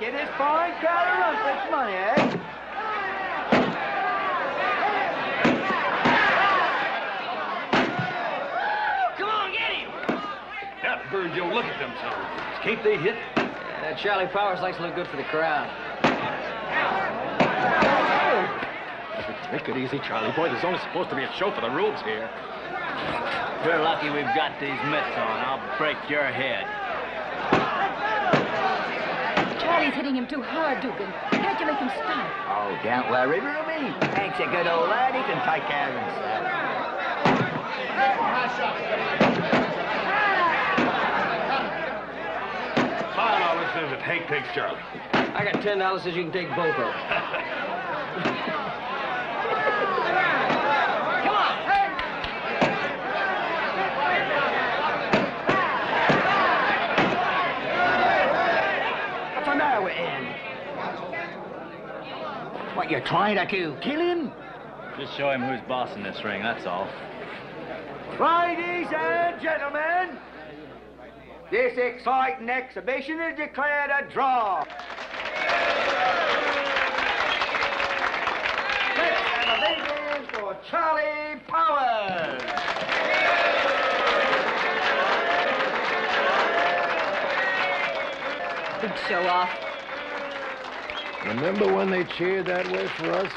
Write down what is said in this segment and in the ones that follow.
get his fine cat a run for its money, eh? Come on, get him! That bird, Joe, look at them sons. Can't they hit? Yeah, Charlie Powers likes to look good for the crowd. Take it easy, Charlie boy. There's only supposed to be a show for the rubes here. You're lucky we've got these mitts on. I'll break your head. Charlie's hitting him too hard, Dugan. Can't you make him stop? Oh, don't worry, Ruby. Hank's a good old lad. He can take care of himself. $5 says that Hank takes Charlie. I got $10 says you can take both of them. Come on! Hey! What's the matter with him? What, you're trying to kill him? Just show him who's boss in this ring, that's all. Ladies and gentlemen, this exciting exhibition is declared a draw. Let's have a big hand for Charlie Powers. Big show-off. Remember when they cheered that way for us?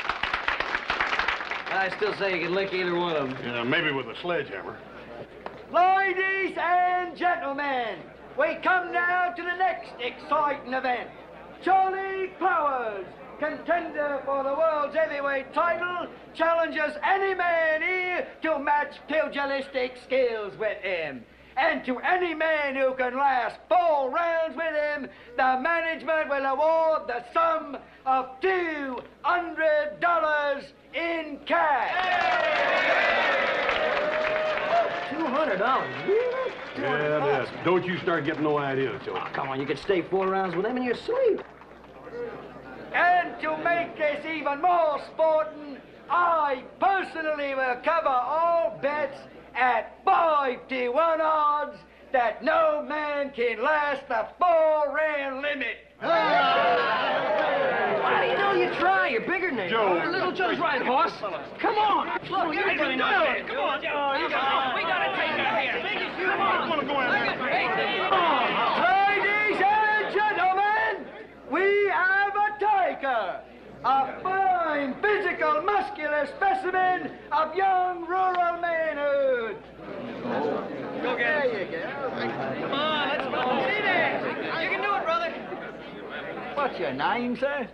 I still say you can lick either one of them. Yeah, maybe with a sledgehammer. Ladies and gentlemen, we come now to the next exciting event. Charlie Powers, contender for the world's heavyweight title, challenges any man here to match pugilistic skills with him. And to any man who can last 4 rounds with him, the management will award the sum of $200 in cash. $200, really? Yeah, it is. Don't you start getting no ideas, Joe. Oh, come on, you could stay 4 rounds with him in your sleep. And to make this even more sporting, I personally will cover all bets at 5-to-1 odds that no man can last the 4-round limit. Why do you know you try? You're bigger than him. Joe. Little Joe's right, boss. Come on. Look, you're going to do it. Come on, Joe. We got to take him here. Come on. Ladies and gentlemen, we have a taker. A fine, physical, muscular specimen of young rural manhood. Go get it. There you go. Come on, let's go. Get in there. You can do it, brother. What's your name, sir?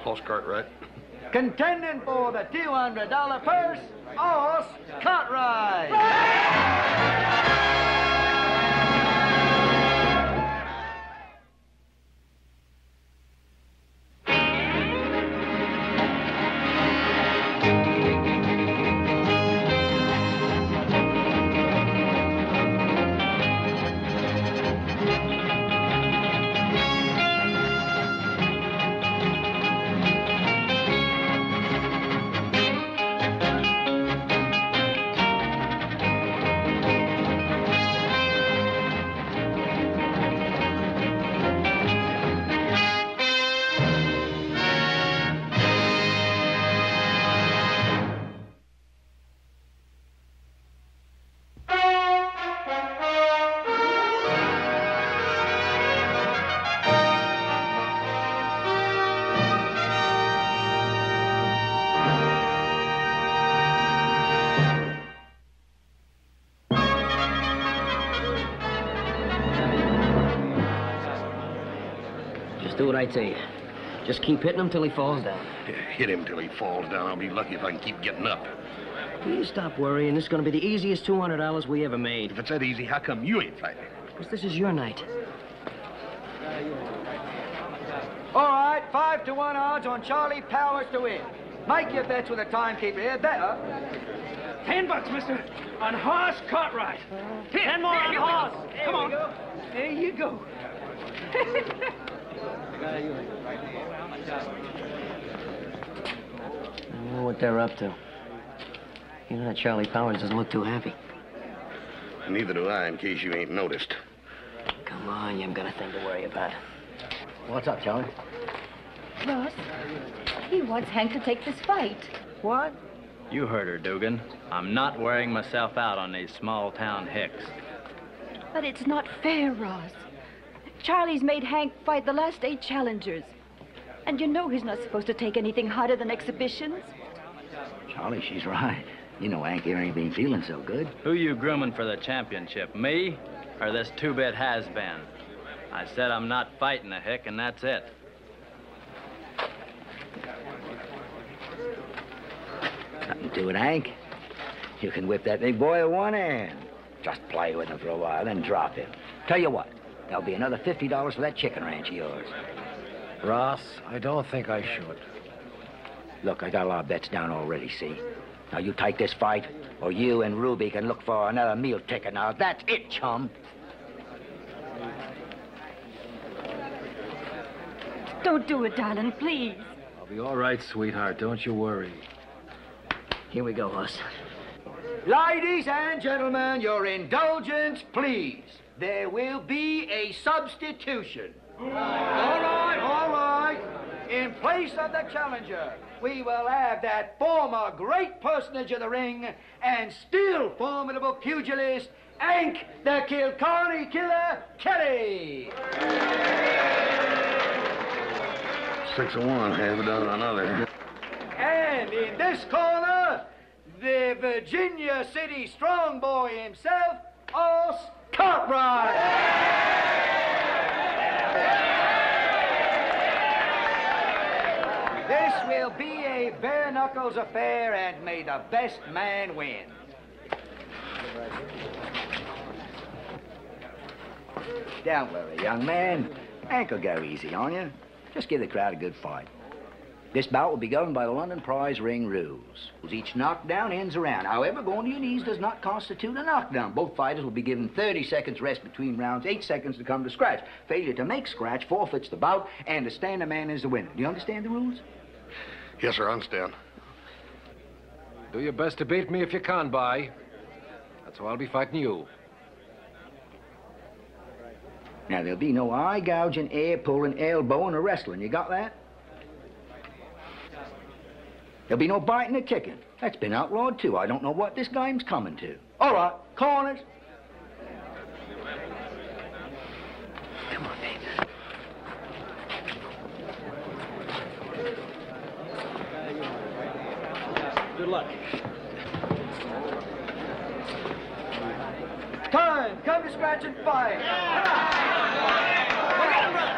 Horse cart, right? Contending for the $200 purse, Horse Conrad. Do what I tell you. Just keep hitting him till he falls down. Yeah, hit him till he falls down. I'll be lucky if I can keep getting up. You stop worrying. This is going to be the easiest $200 we ever made. If it's that easy, how come you ain't fighting? Because this is your night. All right, 5-to-1 odds on Charlie Powers to win. Make your bets with a timekeeper here. Better. $10, mister. On Horse Cartwright. 10 more on Horse. Come on. There you go. I know what they're up to. You know that Charlie Powers doesn't look too happy. Neither do I, in case you ain't noticed. Come on, you haven't got a thing to worry about. What's up, Charlie? Ross, he wants Hank to take this fight. What? You heard her, Dugan. I'm not wearing myself out on these small-town hicks. But it's not fair, Ross. Charlie's made Hank fight the last 8 challengers. And you know he's not supposed to take anything harder than exhibitions. Charlie, she's right. You know Hank here ain't been feeling so good. Who you grooming for the championship, me or this two-bit has-been? I said I'm not fighting a hick, and that's it. Nothing to it, Hank. You can whip that big boy with one hand. Just play with him for a while, then drop him. Tell you what, there'll be another $50 for that chicken ranch of yours. Ross, I don't think I should. Look, I got a lot of bets down already, see? Now, you take this fight, or you and Ruby can look for another meal ticket. Now, that's it, chum. Don't do it, darling, please. I'll be all right, sweetheart. Don't you worry. Here we go, Huss. Ladies and gentlemen, your indulgence, please. There will be a substitution. All right. In place of the challenger, we will have that former great personage of the ring and still formidable pugilist, Hank the Kilcarney Killer Kelly. 6 of one, half a dozen another. And in this corner, the Virginia City strong boy himself, Os Conrad. This will be a bare-knuckles affair, and may the best man win. Don't worry, young man. Hank will go easy on you. Just give the crowd a good fight. This bout will be governed by the London prize ring rules. Each knockdown ends a round. However, going to your knees does not constitute a knockdown. Both fighters will be given 30 seconds rest between rounds, 8 seconds to come to scratch. Failure to make scratch forfeits the bout, and the stand man is the winner. Do you understand the rules? Yes, sir, I understand. Do your best to beat me if you can, Bye. That's why I'll be fighting you. Now, there'll be no eye gouging, air pulling, elbowing, or wrestling. You got that? There'll be no biting or kicking. That's been outlawed, too. I don't know what this game's coming to. All right, corners. Come on, baby. Good luck. Time, come to scratch and fight. Come on. Look at him, brother.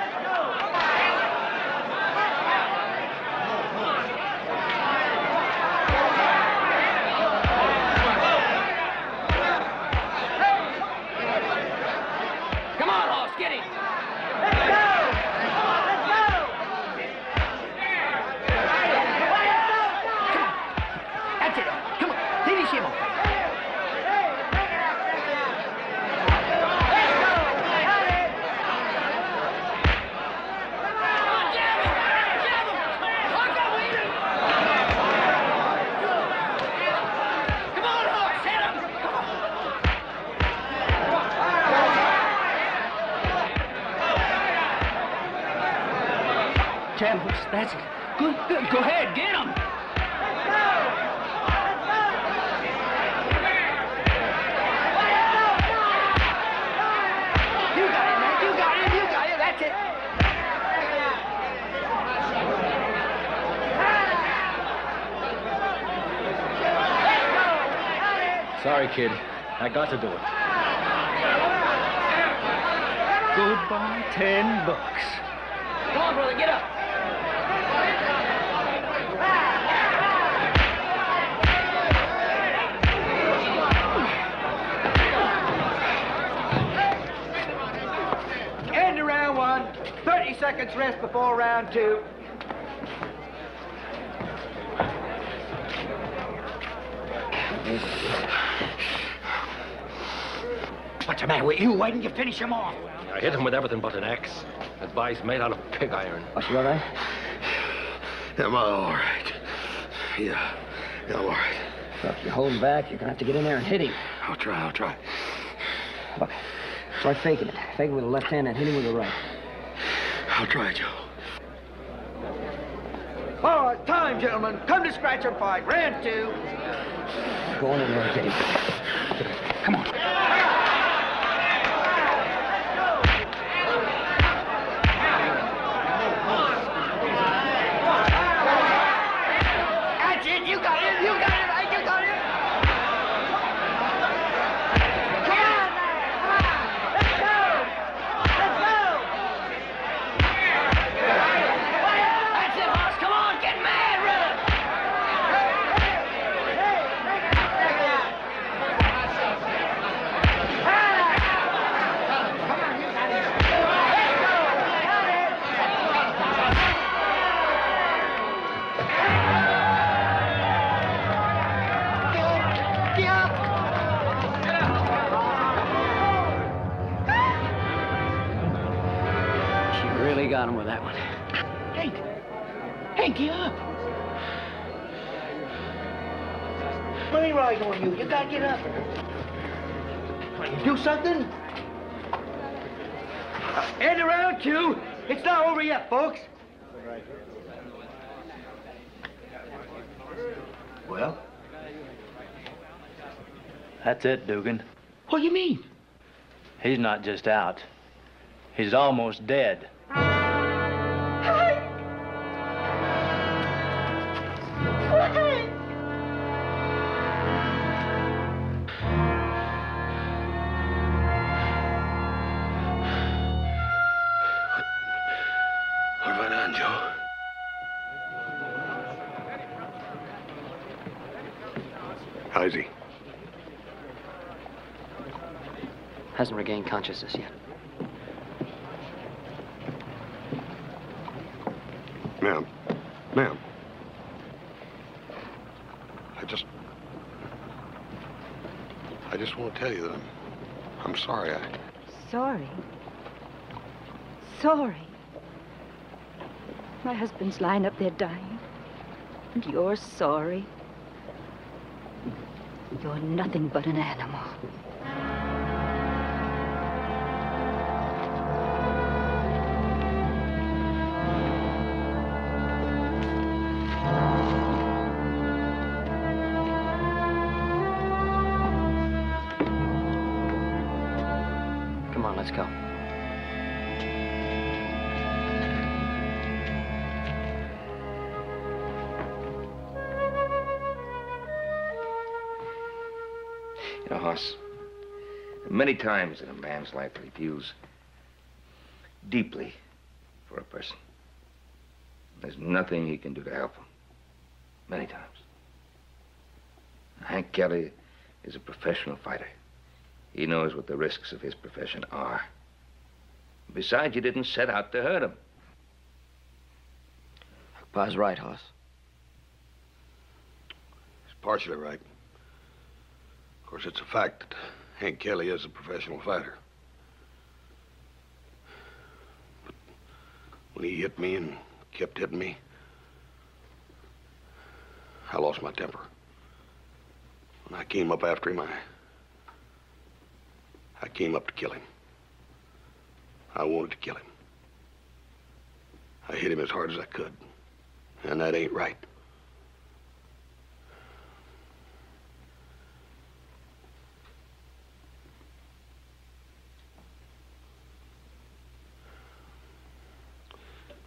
Come on, Hoss, get him. Let's go! Let's go! That's it. Come on. Finish him off. Chambliss, that's it. Good. Go ahead, get him. You got him, man. You got him. You got him. That's it. Sorry, kid. I got to do it. Goodbye, $10. Come on, brother, get up. End of round 1. 30 seconds rest before round 2. What's the matter with you? Why didn't you finish him off? I hit him with everything but an axe. That boy's made out of pig iron. What's you all right? Am I all right? Yeah, I'm all right. Look, you're holding back. You're gonna have to get in there and hit him. I'll try. Look, try faking it. Fake it with the left hand and hit him with the right. I'll try, Joe. All right, time, gentlemen. Come to scratch and fight. Round 2. Go on in there and get him. Come on. That's it. You got him. You got him. Right? You got him. Come on, man. Come on. Let's go. Let's go. That's it, boss. Come on. Get mad, brother. She really got him with that one. Hank, get up. Money rise on you. You gotta get up. Do something. End of round 2. It's not over yet, folks. Well? That's it, Dugan. What do you mean? He's not just out. He's almost dead. What about on, Joe? How's he? Hasn't regained consciousness yet. Ma'am. Ma'am. I just want to tell you that I'm sorry. Sorry? Sorry? My husband's lying up there dying. And you're sorry? You're nothing but an animal. Come on, let's go. You know, Hoss, many times in a man's life he feels deeply for a person. There's nothing he can do to help him. Many times. Hank Kelly is a professional fighter. He knows what the risks of his profession are. Besides, you didn't set out to hurt him. Pa's right, Hoss. He's partially right. Of course, it's a fact that Hank Kelly is a professional fighter. But when he hit me and kept hitting me, I lost my temper. When I came up after him, I came up to kill him. I wanted to kill him. I hit him as hard as I could. And that ain't right.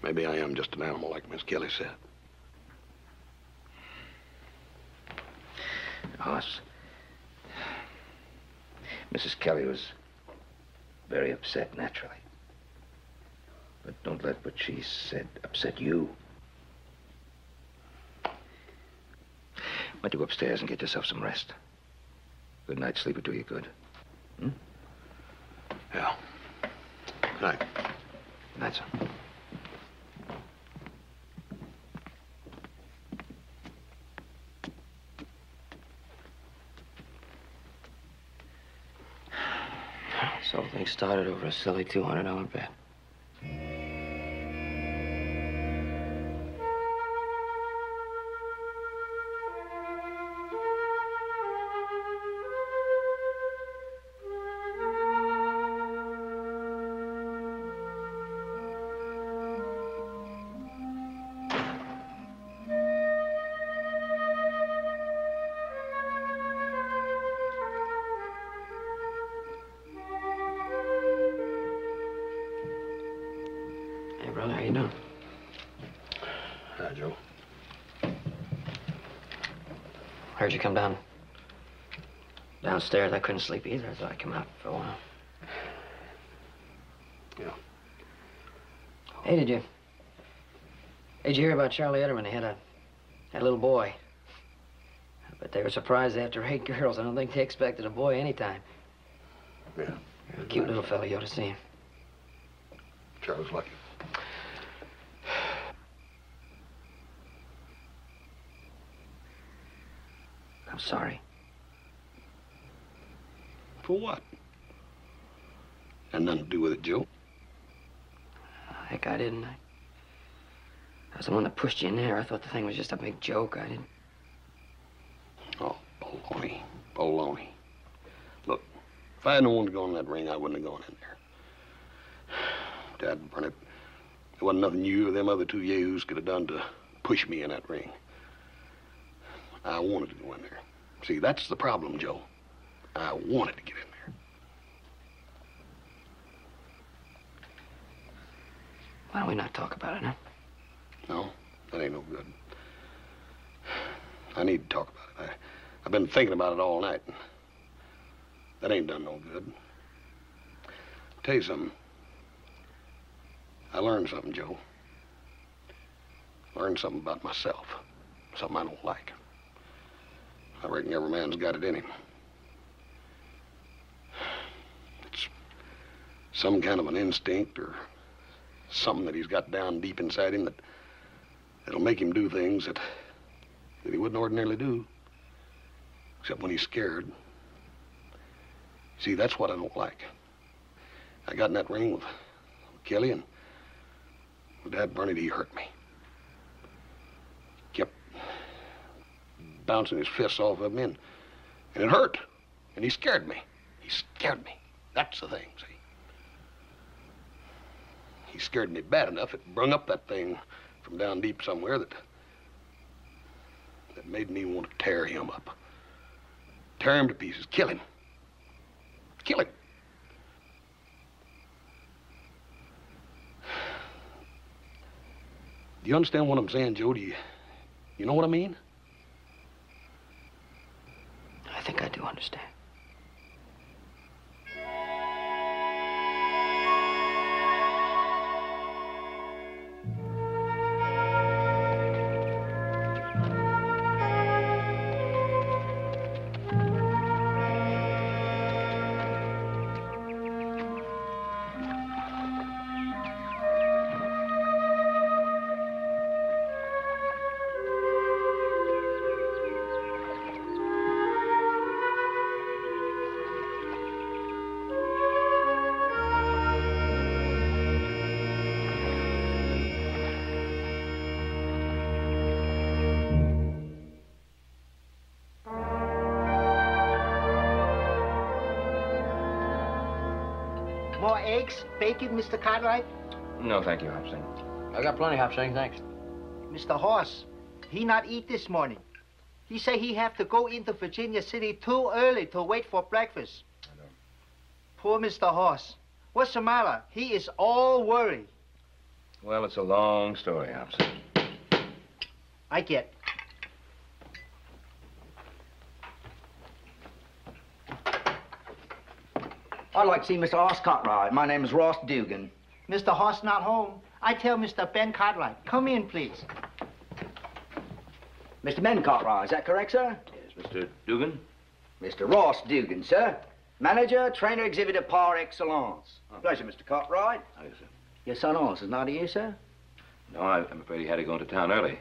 Maybe I am just an animal, like Miss Kelly said. Hoss, Mrs. Kelly was very upset, naturally. But don't let what she said upset you. Why don't you go upstairs and get yourself some rest? Good night's sleep will do you good. Hmm? Yeah. Good night. Good night, son. This whole thing started over a silly $200 bet. you doing? Hi, Joe. Heard you come downstairs. I couldn't sleep either. I thought I'd come out for a while. Yeah. Hey, did you hear about Charlie Etterman? He had a little boy. But they were surprised after 8 girls. I don't think they expected a boy anytime. Yeah. A cute little fella. You ought to see him. Charlie's lucky. I'm sorry. For what? Had nothing to do with it, Joe. I think I didn't. I was the one that pushed you in there. I thought the thing was just a big joke. I didn't. Oh, baloney. Baloney. Look, if I had known to go in that ring, I wouldn't have gone in there. Dad, burn it. There wasn't nothing you or them other two yahoos could have done to push me in that ring. I wanted to go in there. See, that's the problem, Joe. I wanted to get in there. Why don't we not talk about it, huh? No, that ain't no good. I need to talk about it. I've been thinking about it all night. That ain't done no good. Tell you something. I learned something, Joe. Learned something about myself. Something I don't like. I reckon every man's got it in him. It's some kind of an instinct or something that he's got down deep inside him that'll make him do things that he wouldn't ordinarily do. Except when he's scared. See, that's what I don't like. I got in that ring with Kelly, and Dad Bernard, he hurt me. Kept bouncing his fists off of me, and it hurt. And he scared me. He scared me. That's the thing, see? He scared me bad enough, it brung up that thing from down deep somewhere that made me want to tear him up. Tear him to pieces. Kill him. Kill him. Do you understand what I'm saying, Joe? Do you know what I mean? I think I do understand. More eggs, bacon, Mr. Cartwright? No, thank you, Hobson. I got plenty, Hobson, thanks. Mr. Hoss, he not eat this morning. He say he have to go into Virginia City too early to wait for breakfast. I know. Poor Mr. Hoss. What's the matter? He is all worried. Well, it's a long story, Hobson. I get. I'd like to see Mr. Hoss Cartwright. My name is Ross Dugan. Mr. Hoss not home. I tell Mr. Ben Cartwright. Come in, please. Mr. Ben Cartwright, is that correct, sir? Yes, Mr. Dugan? Mr. Ross Dugan, sir. Manager, trainer, exhibitor par excellence. Oh. Pleasure, Mr. Cartwright. Oh, yes, sir. Your son Hoss is not here, sir? No, I'm afraid he had to go into town early.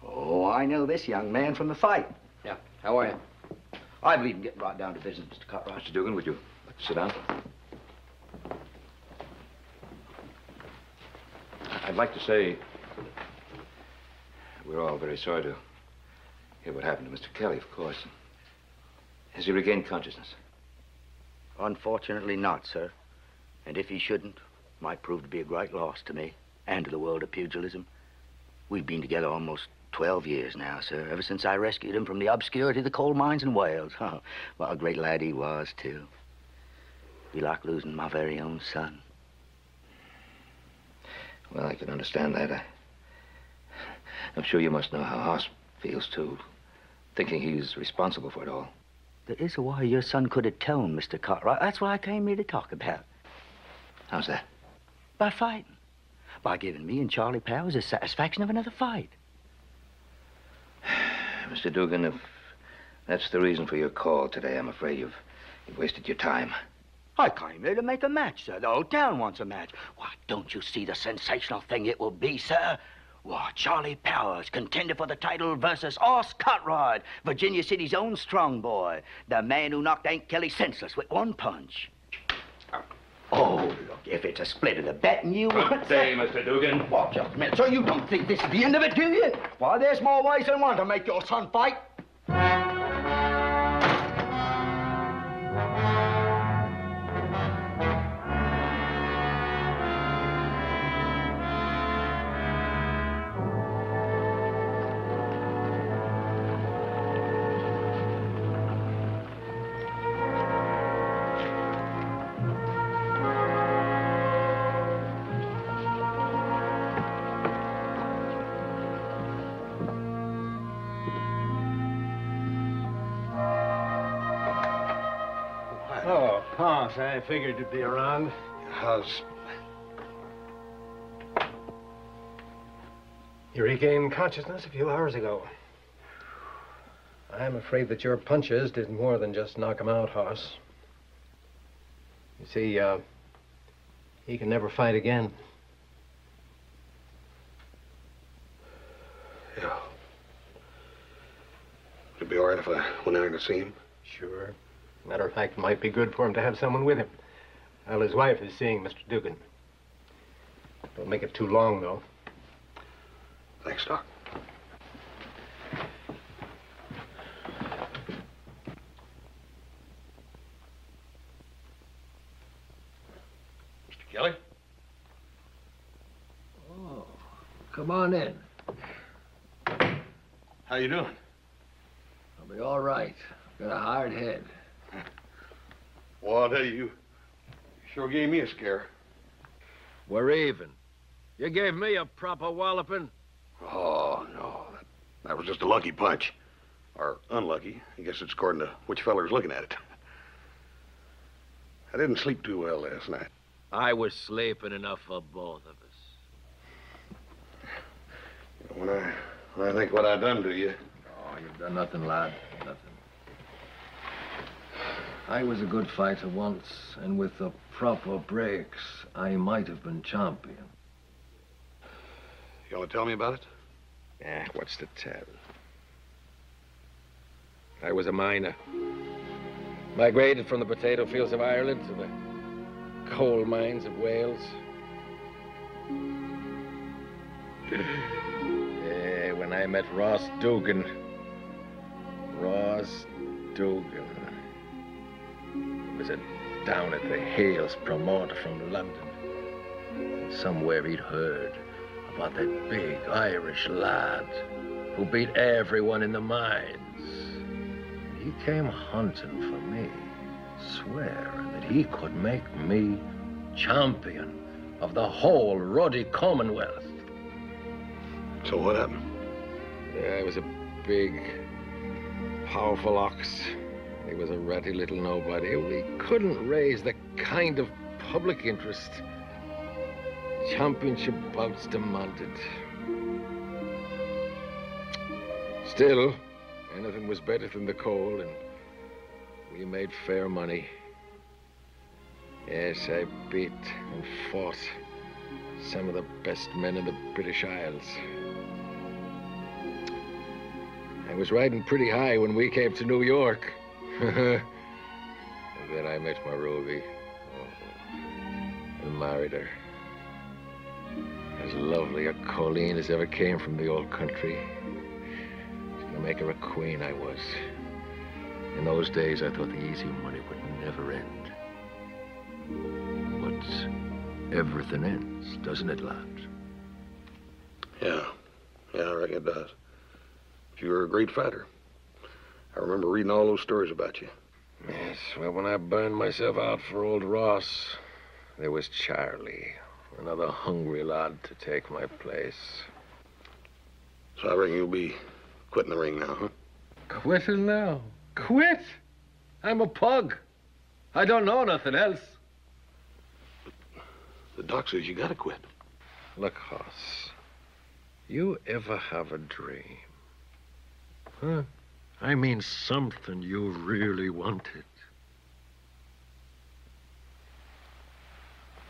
Oh, I know this young man from the fight. Yeah, how are you? I believe in getting right down to business, Mr. Cartwright. Mr. Dugan, would you like to sit down? I'd like to say we're all very sorry to hear what happened to Mr. Kelly, of course. Has he regained consciousness? Unfortunately not, sir. And if he shouldn't, might prove to be a great loss to me and to the world of pugilism. We've been together almost 12 years now, sir, ever since I rescued him from the obscurity of the coal mines in Wales. Oh, what a great lad he was, too. Be like losing my very own son. Well, I can understand that. I'm sure you must know how Hoss feels, too, thinking he's responsible for it all. There is a way your son could atone, Mr. Cartwright. That's what I came here to talk about. How's that? By fighting. By giving me and Charlie Powers the satisfaction of another fight. Mr. Dugan, if that's the reason for your call today, I'm afraid you've wasted your time. I came here to make a match, sir. The whole town wants a match. Why, don't you see the sensational thing it will be, sir? Why, Charlie Powers, contender for the title versus Hoss Cartwright, Virginia City's own strong boy, the man who knocked Aunt Kelly senseless with one punch. Oh, look, if it's a split of the bet and you want... Good day, Mr. Dugan. Well, just a minute, sir. You don't think this is the end of it, do you? Why, there's more ways than one to make your son fight. Oh, Hoss, I figured you'd be around. How's... You regained consciousness a few hours ago. I'm afraid that your punches did more than just knock him out, Hoss. You see, he can never fight again. Yeah. Would it be all right if I went out to see him? Sure. Matter of fact, it might be good for him to have someone with him. Well, his wife is seeing Mr. Dugan. Don't make it too long, though. Thanks, Doc. Mr. Kelly? Oh, come on in. How you doing? I'll be all right. Got a hard head. Well, I'll tell you, you sure gave me a scare. We're even. You gave me a proper walloping. Oh, no. That was just a lucky punch. Or unlucky. I guess it's according to which feller's looking at it. I didn't sleep too well last night. I was sleeping enough for both of us. When I think what I done to you... Oh, you've done nothing, lad. Nothing. I was a good fighter once, and with the proper breaks, I might have been champion. You want to tell me about it? What's to tell? I was a miner. Migrated from the potato fields of Ireland to the coal mines of Wales. When I met Ross Dugan. Ross Dugan. He was a down at the Hales promoter from London. And somewhere he'd heard about that big Irish lad who beat everyone in the mines. He came hunting for me, swearing that he could make me champion of the whole ruddy Commonwealth. So what happened? I was a big, powerful ox. He was a ratty little nobody. We couldn't raise the kind of public interest championship bouts demanded. Still, anything was better than the coal, and we made fair money. Yes, I beat and fought some of the best men in the British Isles. I was riding pretty high when we came to New York. And then I met my Ruby. And married her. As lovely a Colleen as ever came from the old country. I was gonna make her a queen, I was. In those days, I thought the easy money would never end. But everything ends, doesn't it, lad? Yeah, I reckon it does. But you were a great fighter. I remember reading all those stories about you. Yes, well, when I burned myself out for old Ross, there was Charlie. Another hungry lad to take my place. So I reckon you'll be quitting the ring now, huh? Quitting now? Quit? I'm a pug. I don't know nothing else. The doc says you gotta quit. Look, Hoss, you ever have a dream? Huh? I mean something you really wanted.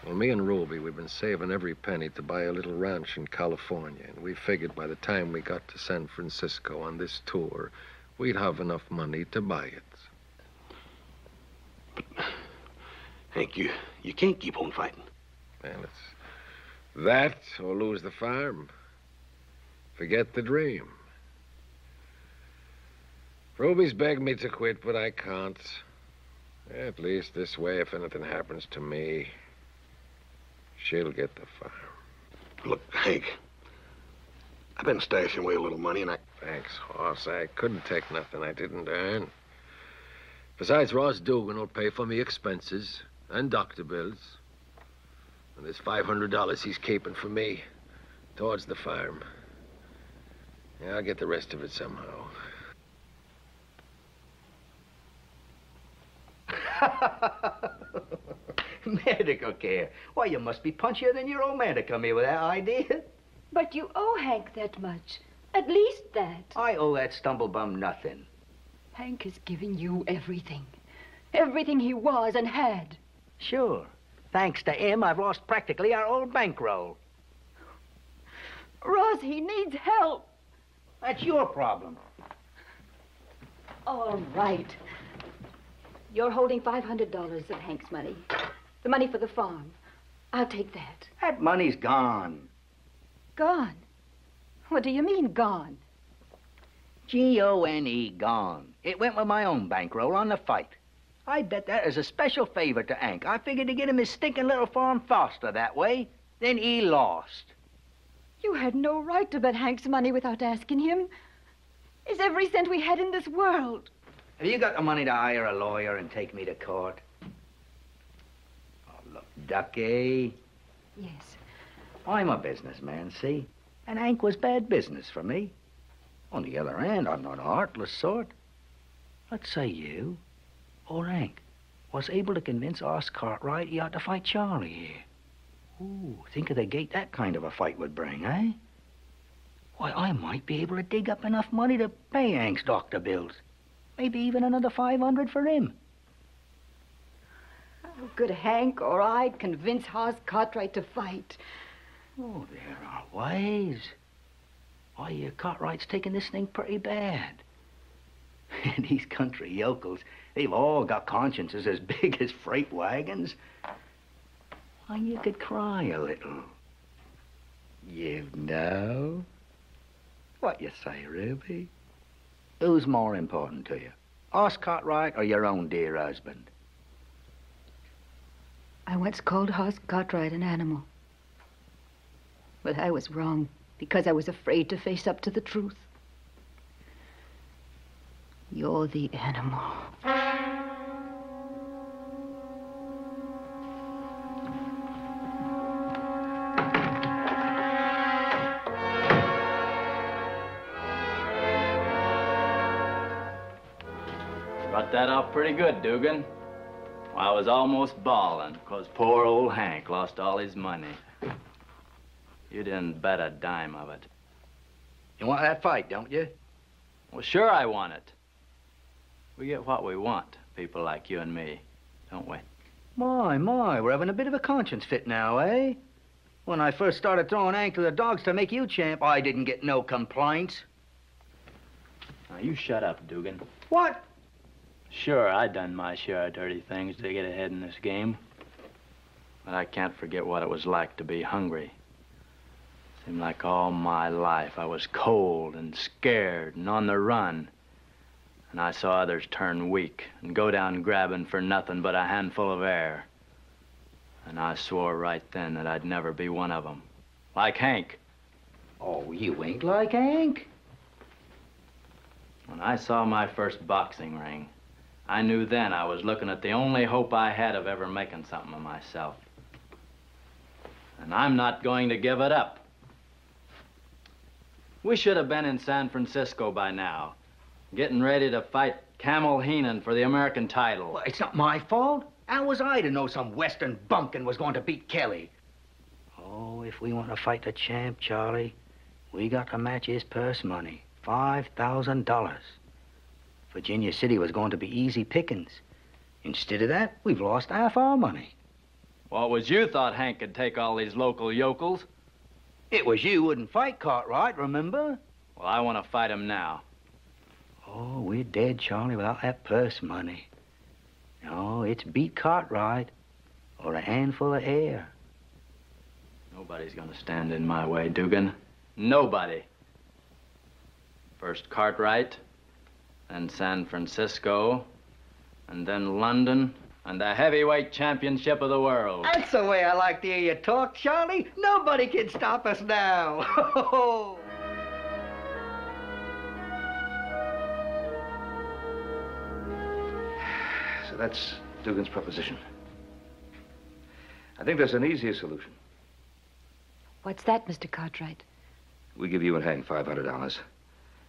Well, me and Ruby, we've been saving every penny to buy a little ranch in California, and we figured by the time we got to San Francisco on this tour, we'd have enough money to buy it. But, Hank, you can't keep on fighting. Well, it's that or lose the farm. Forget the dream. Ruby's begged me to quit, but I can't. At least this way, if anything happens to me, she'll get the farm. Look, Hank, I've been stashing away a little money, and Thanks, Hoss. I couldn't take nothing I didn't earn. Besides, Ross Dugan will pay for me expenses and doctor bills. And there's $500 he's keeping for me towards the farm. Yeah, I'll get the rest of it somehow. Medical care. Why, you must be punchier than your old man to come here with that idea. But you owe Hank that much. At least that. I owe that stumblebum nothing. Hank is giving you everything. Everything he was and had. Sure. Thanks to him, I've lost practically our old bankroll. Ross, he needs help. That's your problem. All right. You're holding $500 of Hank's money. The money for the farm. I'll take that. That money's gone. Gone? What do you mean, gone? G-O-N-E, gone. It went with my own bankroll on the fight. I bet that as a special favor to Hank. I figured to get him his stinking little farm faster that way. Then he lost. You had no right to bet Hank's money without asking him. It's every cent we had in this world. Have you got the money to hire a lawyer and take me to court? Oh, look, Ducky. Yes. I'm a businessman, see? And Hank was bad business for me. On the other hand, I'm not a heartless sort. Let's say you, or Hank, was able to convince Os Cartwright he ought to fight Charlie here. Ooh, think of the gate that kind of a fight would bring, eh? Why, I might be able to dig up enough money to pay Hank's doctor bills. Maybe even another $500 for him. How could Hank or I convince Hoss Cartwright to fight? Oh, there are ways. Why, Cartwright's taking this thing pretty bad. And these country yokels, they've all got consciences as big as freight wagons. Why, you could cry a little. You know? What you say, Ruby? Who's more important to you? Os Cartwright or your own dear husband? I once called Hoss Cartwright an animal. But I was wrong because I was afraid to face up to the truth. You're the animal. Brought that off pretty good, Dugan. Well, I was almost bawling, because poor old Hank lost all his money. You didn't bet a dime of it. You want that fight, don't you? Well, sure I want it. We get what we want, people like you and me, don't we? My, we're having a bit of a conscience fit now, eh? When I first started throwing Hank to the dogs to make you champ, I didn't get no complaints. Now, you shut up, Dugan. What? Sure, I done my share of dirty things to get ahead in this game. But I can't forget what it was like to be hungry. Seemed like all my life I was cold and scared and on the run. And I saw others turn weak and go down grabbing for nothing but a handful of air. And I swore right then that I'd never be one of them. Like Hank. Oh, you ain't like Hank. When I saw my first boxing ring, I knew then I was looking at the only hope I had of ever making something of myself. And I'm not going to give it up. We should have been in San Francisco by now, getting ready to fight Camel Heenan for the American title. Well, it's not my fault. How was I to know some Western bumpkin was going to beat Kelly? Oh, if we want to fight the champ, Charlie, we got to match his purse money, $5,000. Virginia City was going to be easy pickings. Instead of that, we've lost half our money. What was you thought Hank could take all these local yokels? It was you wouldn't fight Cartwright, remember? Well, I want to fight him now. Oh, we're dead, Charlie, without that purse money. No, it's beat Cartwright or a handful of air. Nobody's going to stand in my way, Dugan. Nobody. First Cartwright, then San Francisco, and then London, and the heavyweight championship of the world. That's the way I like to hear you talk, Charlie. Nobody can stop us now. So that's Dugan's proposition. I think there's an easier solution. What's that, Mr. Cartwright? We give you and Hank $500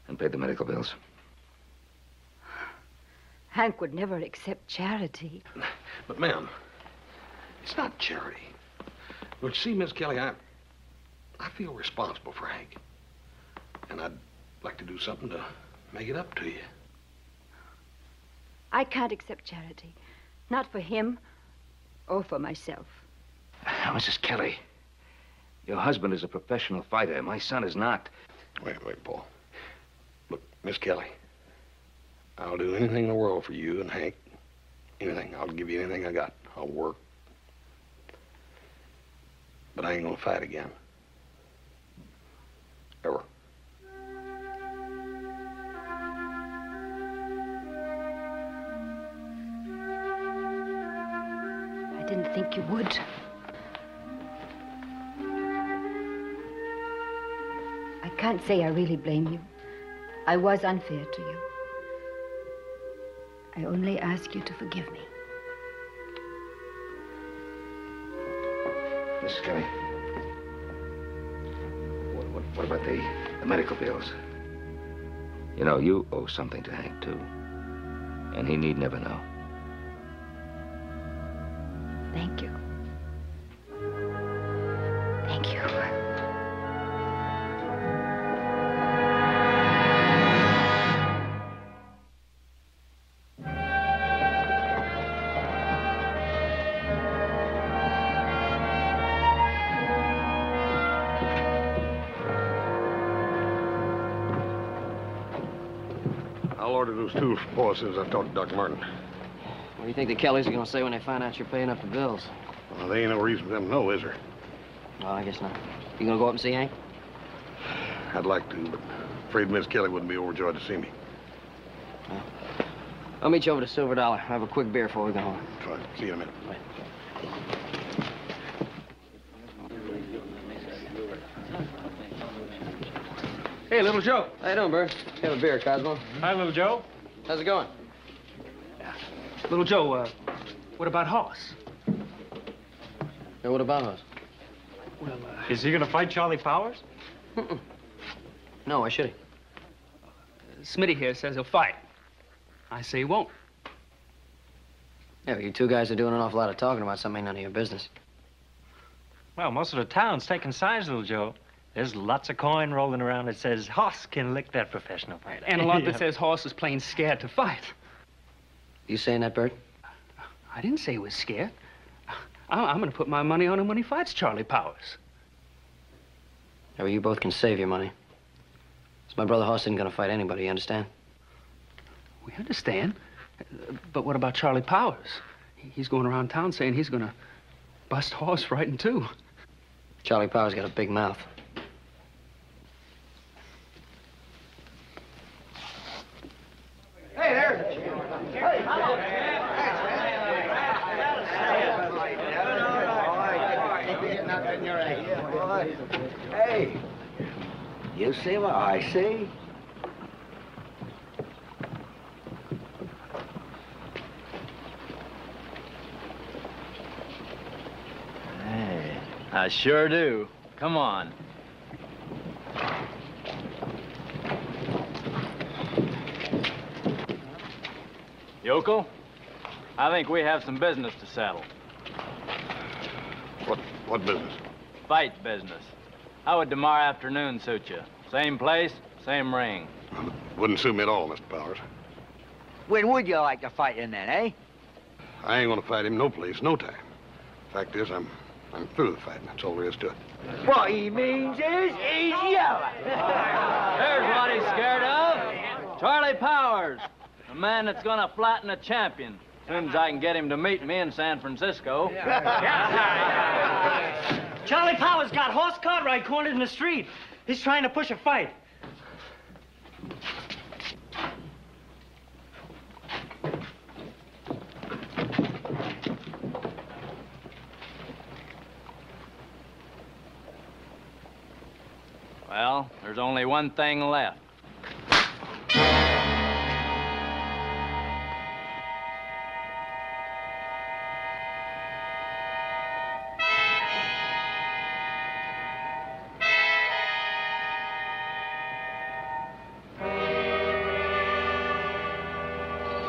and pay the medical bills. Hank would never accept charity. But, ma'am, it's not charity. But you see, Miss Kelly, I feel responsible for Hank. And I'd like to do something to make it up to you. I can't accept charity. Not for him or for myself. Mrs. Kelly, your husband is a professional fighter. My son is not. Wait, Paul. Look, Miss Kelly, I'll do anything in the world for you and Hank. Anything. I'll give you anything I got. I'll work. But I ain't gonna fight again. Ever. I didn't think you would. I can't say I really blame you. I was unfair to you. I only ask you to forgive me. Mrs. Kelly, what about the medical bills? You know, you owe something to Hank, too. And he need never know. Thank you. Thank you. I'll order those two for as soon as I talk to Dr. Martin. What do you think the Kellys are going to say when they find out you're paying up the bills? Well, there ain't no reason for them to know, is there? Well, I guess not. You going to go up and see Hank? I'd like to, but afraid Miss Kelly wouldn't be overjoyed to see me. Well, I'll meet you over to Silver Dollar. Have a quick beer before we go home. Fine. See you in a minute. Right. Hey, little Joe. How you doing, Bert? Have a beer, Cosmo. Hi, little Joe. How's it going? Little Joe, what about Hoss? Hey, what about us? Well, is he gonna fight Charlie Powers? No, why should he? Smitty here says he'll fight. I say he won't. Yeah, but you two guys are doing an awful lot of talking about something none of your business. Well, most of the town's taking sides, little Joe. There's lots of coin rolling around that says Hoss can lick that professional fighter. And a lot that says Hoss is plain scared to fight. You saying that, Bert? I didn't say he was scared. I'm gonna put my money on him when he fights Charlie Powers. Yeah, well, you both can save your money. So my brother Hoss isn't gonna fight anybody, you understand? We understand. But what about Charlie Powers? He's going around town saying he's gonna bust Hoss right in two. Charlie Powers got a big mouth. Hey, there's Hey, you see what I see? Hey, I sure do. Come on. Yokel, I think we have some business to settle. What business? Fight business. How would tomorrow afternoon suit you? Same place, same ring. Well, it wouldn't suit me at all, Mr. Powers. When would you like to fight in then, eh? I ain't gonna fight him no place, no time. Fact is, I'm through the fighting. That's all there is to it. What he means is he's yellow. Here's what he's scared of. Charlie Powers, the man that's gonna flatten a champion. As soon as I can get him to meet me in San Francisco. Charlie Powers got horse Conrad cornered in the street. He's trying to push a fight. Well, there's only one thing left.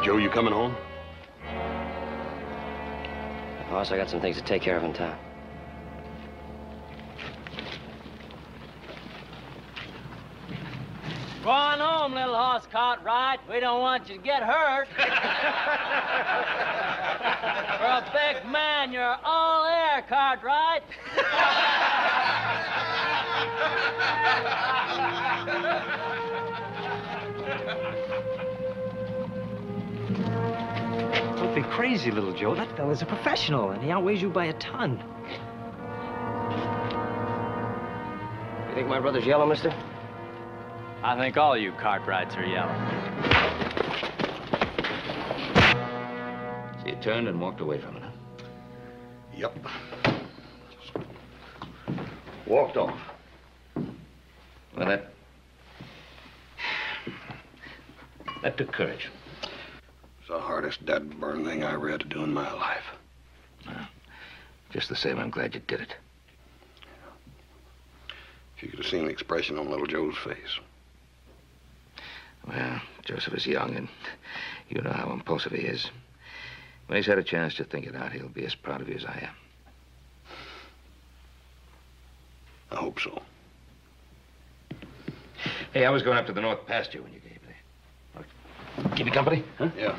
Joe, you coming home? Boss, I got some things to take care of in town. Go on home, little horse Cartwright. We don't want you to get hurt. For a big man, you're all air, Cartwright. Don't be crazy, little Joe. That fella's a professional, and he outweighs you by a ton. You think my brother's yellow, mister? I think all you Cartwrights are yellow. So you turned and walked away from it, huh? Yep. Walked off. Well, that took courage. It's the hardest dead burn thing I ever had to do in my life. Just the same, I'm glad you did it. If you could have seen the expression on little Joe's face. Well, Joseph is young, and you know how impulsive he is. When he's had a chance to think it out, he'll be as proud of you as I am. I hope so. Hey, I was going up to the north pasture when you gave me. Keep you company, huh? Yeah.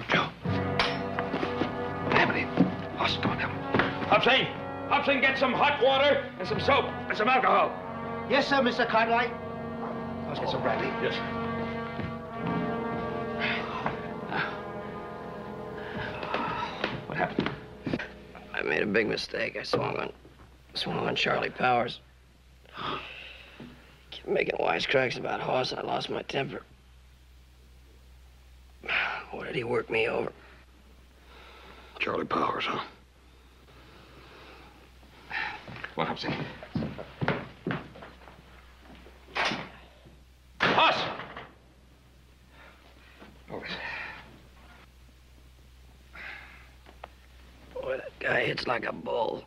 Joe. What happened? Hoss, come on down. Hobson, get some hot water and some soap and some alcohol. Yes, sir, Mr. Conrad. Let's get some brandy. Yes. What happened? I made a big mistake. I swung on Charlie Powers. Kept making wisecracks about Hoss, and I lost my temper. Boy, did he work me over. Charlie Powers, huh? What, Hobson? Hoss! Over. Boy, that guy hits like a bull.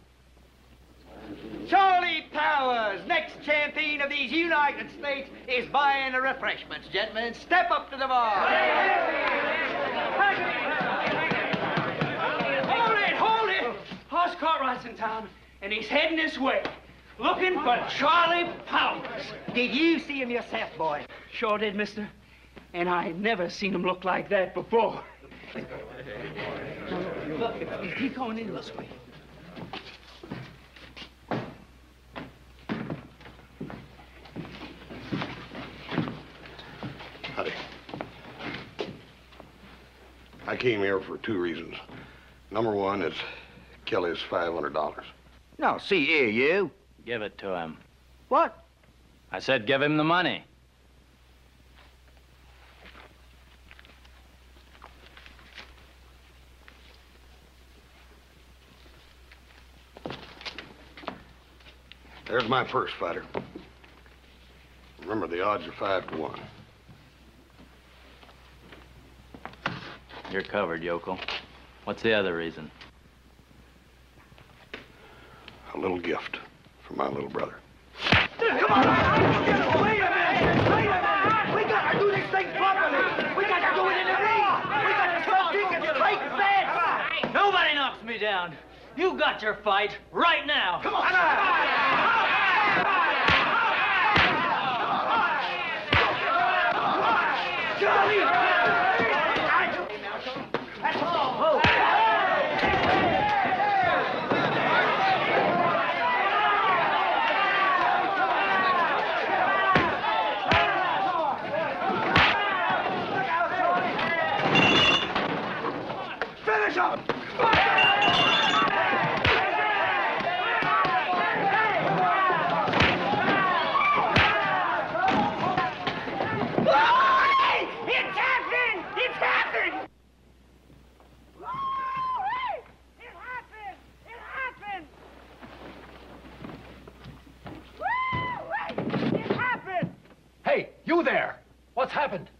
Charlie Powers, next champion of these United States, is buying the refreshments, gentlemen. Step up to the bar. Hold it! Hoss Cartwright's in town, and he's heading this way, looking for Charlie Powers. Did you see him yourself, boy? Sure did, mister. And I never seen him look like that before. Look, he's going in this way. Howdy. I came here for two reasons. Number one is Kelly's $500. Now, see here, you. Give it to him. What? I said give him the money. There's my purse, fighter. Remember, the odds are 5 to 1. You're covered, yokel. What's the other reason? A little gift for my little brother. Come on! Wait a minute! Wait a minute! We gotta do this thing properly! We gotta do it in the ring! We gotta start thinking straight fast! Nobody knocks me down. You got your fight right now. Come on! Finish up! Hey, you there! What's happened?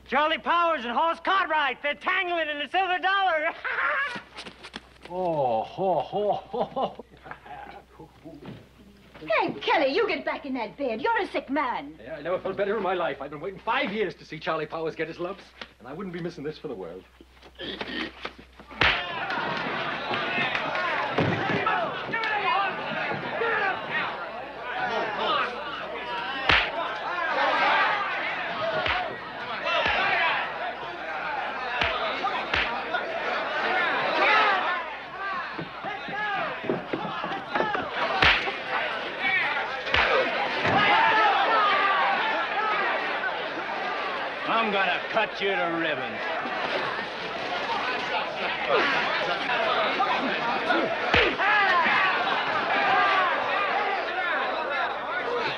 Charlie Powers and Hoss Conrad, they're tangling in the silver dollar. Hey, Kelly, you get back in that bed. You're a sick man. Yeah, I never felt better in my life. I've been waiting 5 years to see Charlie Powers get his lumps, and I wouldn't be missing this for the world. I'm gonna cut you to ribbons.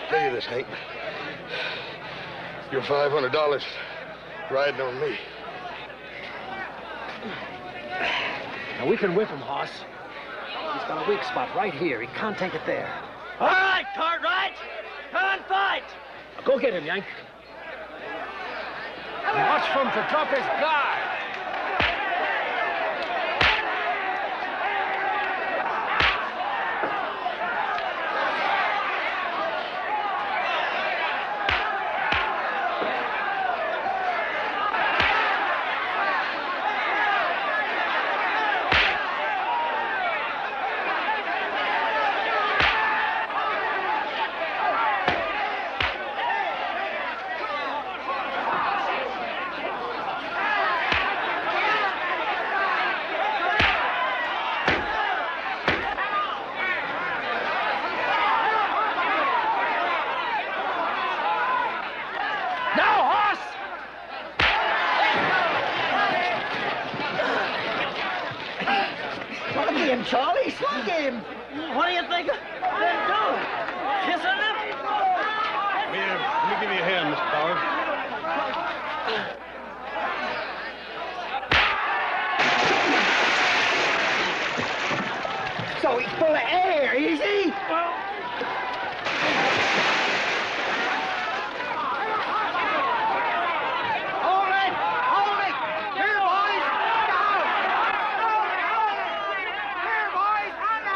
Tell you this, Hank. Your $500 riding on me. Now, we can whip him, Hoss. He's got a weak spot right here. He can't take it there. All right, Cartwright. Come on, fight. Go get him, Yank. Watch for him to drop his guard. Charlie, slug him! What do you think they're doing? Kissing him? Here, let me give you a hand, Mr. Powers. So he's full of air, is he? Hold it! Hold it! Here, boys! Here, boys! On the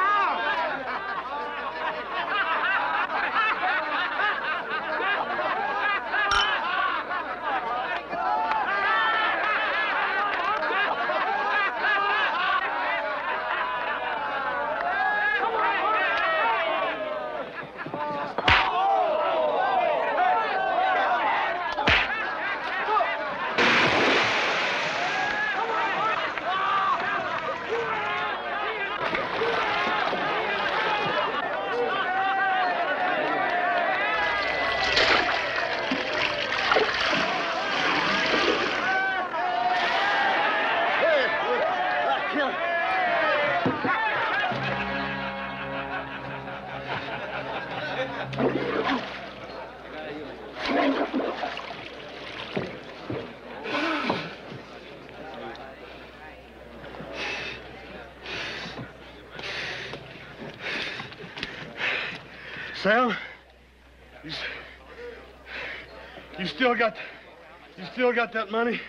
Sam, you still got that money?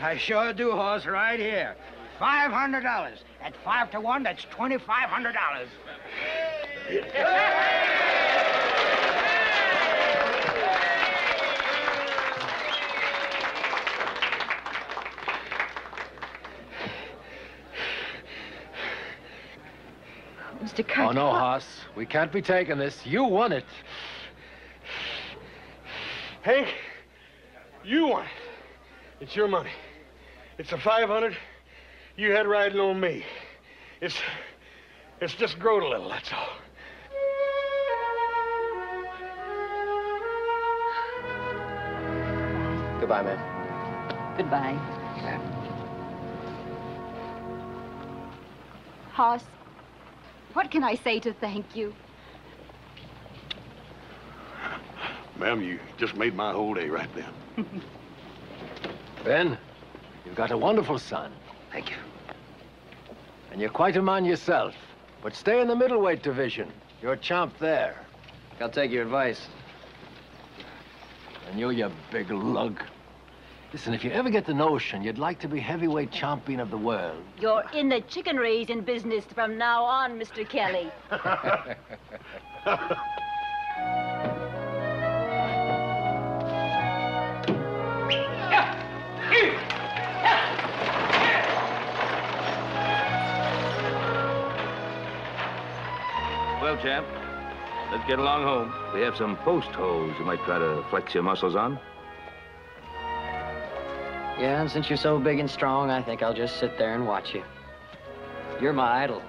I sure do, Hoss, right here. $500. At 5 to 1, that's $2,500. Mr. Kurt. Oh, no, Hoss. We can't be taking this. You won it. Hank, you won it. It's your money. It's the 500 you had riding on me. It's just growed a little, that's all. Goodbye, man. Goodbye. Hoss, what can I say to thank you? Ma'am, you just made my whole day right then. Ben, you've got a wonderful son. Thank you. And you're quite a man yourself. But stay in the middleweight division. You're a champ there. I'll take your advice. And you big lug. Listen, if you ever get the notion you'd like to be heavyweight champion of the world... You're in the chicken raising business from now on, Mr. Kelly. Well, champ, let's get along home. We have some post holes you might try to flex your muscles on. Yeah, and since you're so big and strong, I think I'll just sit there and watch you. You're my idol.